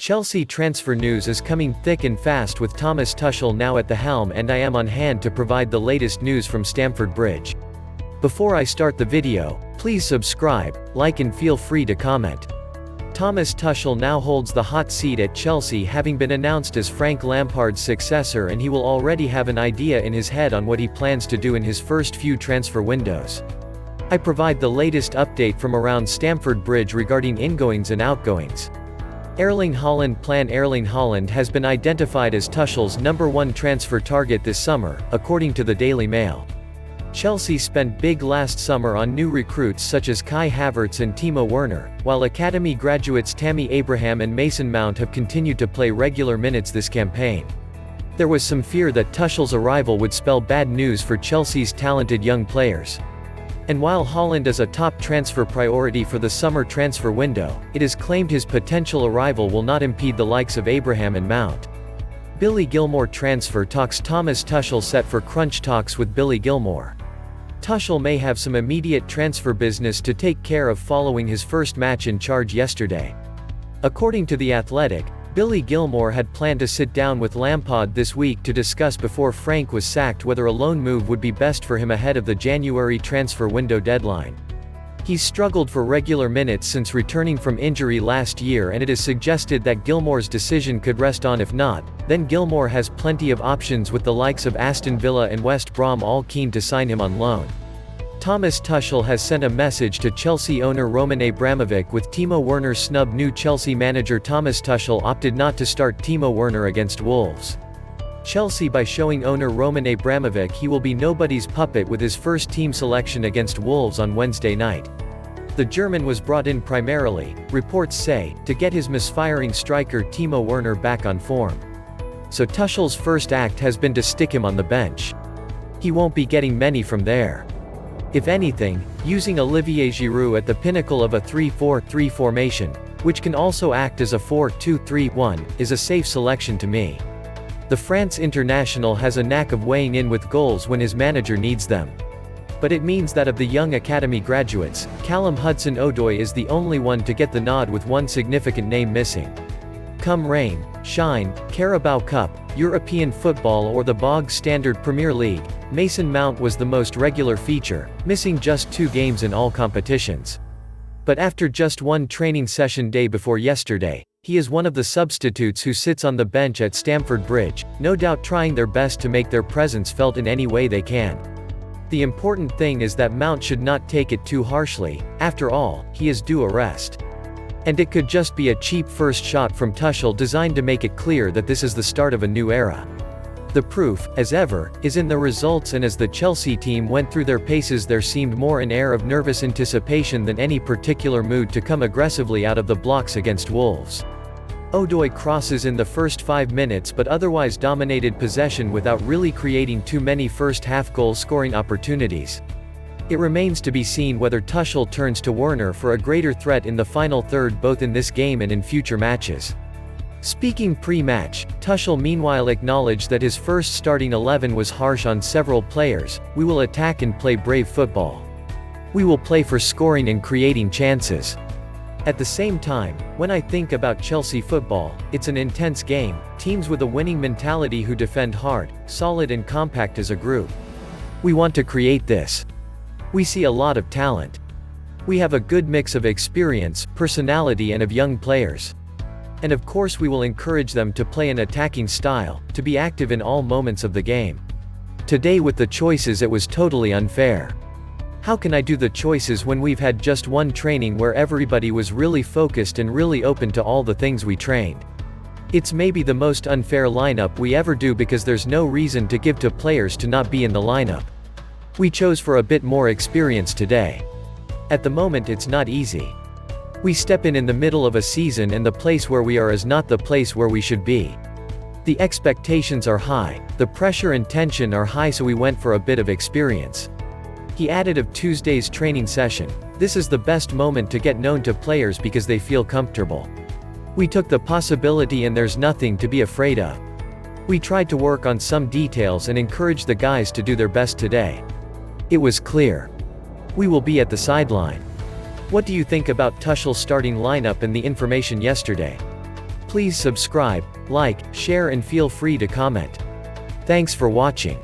Chelsea transfer news is coming thick and fast with Thomas Tuchel now at the helm, and I am on hand to provide the latest news from Stamford Bridge. Before I start the video, please subscribe, like and feel free to comment. Thomas Tuchel now holds the hot seat at Chelsea, having been announced as Frank Lampard's successor, and he will already have an idea in his head on what he plans to do in his first few transfer windows. I provide the latest update from around Stamford Bridge regarding ingoings and outgoings. Erling Haaland has been identified as Tuchel's #1 transfer target this summer, according to the Daily Mail. Chelsea spent big last summer on new recruits such as Kai Havertz and Timo Werner, while academy graduates Tammy Abraham and Mason Mount have continued to play regular minutes this campaign. There was some fear that Tuchel's arrival would spell bad news for Chelsea's talented young players. And while Haaland is a top transfer priority for the summer transfer window, it is claimed his potential arrival will not impede the likes of Abraham and Mount. Billy Gilmour transfer talks. Thomas Tuchel set for crunch talks with Billy Gilmour. Tuchel may have some immediate transfer business to take care of following his first match in charge yesterday. According to The Athletic, Billy Gilmour had planned to sit down with Lampard this week to discuss before Frank was sacked whether a loan move would be best for him ahead of the January transfer window deadline. He's struggled for regular minutes since returning from injury last year, and it is suggested that Gilmour's decision could rest on. If not, then Gilmour has plenty of options, with the likes of Aston Villa and West Brom all keen to sign him on loan. Thomas Tuchel has sent a message to Chelsea owner Roman Abramovich with Timo Werner snubbed. New Chelsea manager Thomas Tuchel opted not to start Timo Werner against Wolves. Chelsea by showing owner Roman Abramovich he will be nobody's puppet with his first team selection against Wolves on Wednesday night. The German was brought in primarily, reports say, to get his misfiring striker Timo Werner back on form. So Tuchel's first act has been to stick him on the bench. He won't be getting many from there. If anything, using Olivier Giroud at the pinnacle of a 3-4-3 formation, which can also act as a 4-2-3-1, is a safe selection to me. The France international has a knack of weighing in with goals when his manager needs them. But it means that of the young academy graduates, Callum Hudson-Odoi is the only one to get the nod, with one significant name missing. Come rain, shine, Carabao Cup, European football or the bog standard Premier League, Mason Mount was the most regular feature, missing just 2 games in all competitions. But after just one training session day before yesterday, he is one of the substitutes who sits on the bench at Stamford Bridge, no doubt trying their best to make their presence felt in any way they can. The important thing is that Mount should not take it too harshly. After all, he is due a rest. And it could just be a cheap first shot from Tuchel designed to make it clear that this is the start of a new era. The proof, as ever, is in the results, and as the Chelsea team went through their paces there seemed more an air of nervous anticipation than any particular mood to come aggressively out of the blocks against Wolves. Odoi crosses in the first 5 minutes but otherwise dominated possession without really creating too many first-half goal-scoring opportunities. It remains to be seen whether Tuchel turns to Werner for a greater threat in the final third, both in this game and in future matches. Speaking pre-match, Tuchel meanwhile acknowledged that his first starting 11 was harsh on several players. We will attack and play brave football. We will play for scoring and creating chances. At the same time, when I think about Chelsea football, it's an intense game, teams with a winning mentality who defend hard, solid and compact as a group. We want to create this. We see a lot of talent. We have a good mix of experience, personality and of young players. And of course we will encourage them to play an attacking style, to be active in all moments of the game. Today with the choices it was totally unfair. How can I do the choices when we've had just one training where everybody was really focused and really open to all the things we trained? It's maybe the most unfair lineup we ever do, because there's no reason to give to players to not be in the lineup. We chose for a bit more experience today. At the moment it's not easy. We step in the middle of a season and the place where we are is not the place where we should be. The expectations are high, the pressure and tension are high, so we went for a bit of experience. He added of Tuesday's training session, this is the best moment to get known to players because they feel comfortable. We took the possibility and there's nothing to be afraid of. We tried to work on some details and encourage the guys to do their best today. It was clear. We will be at the sideline. What do you think about Tuchel's starting lineup and the information yesterday? Please subscribe, like, share and feel free to comment. Thanks for watching.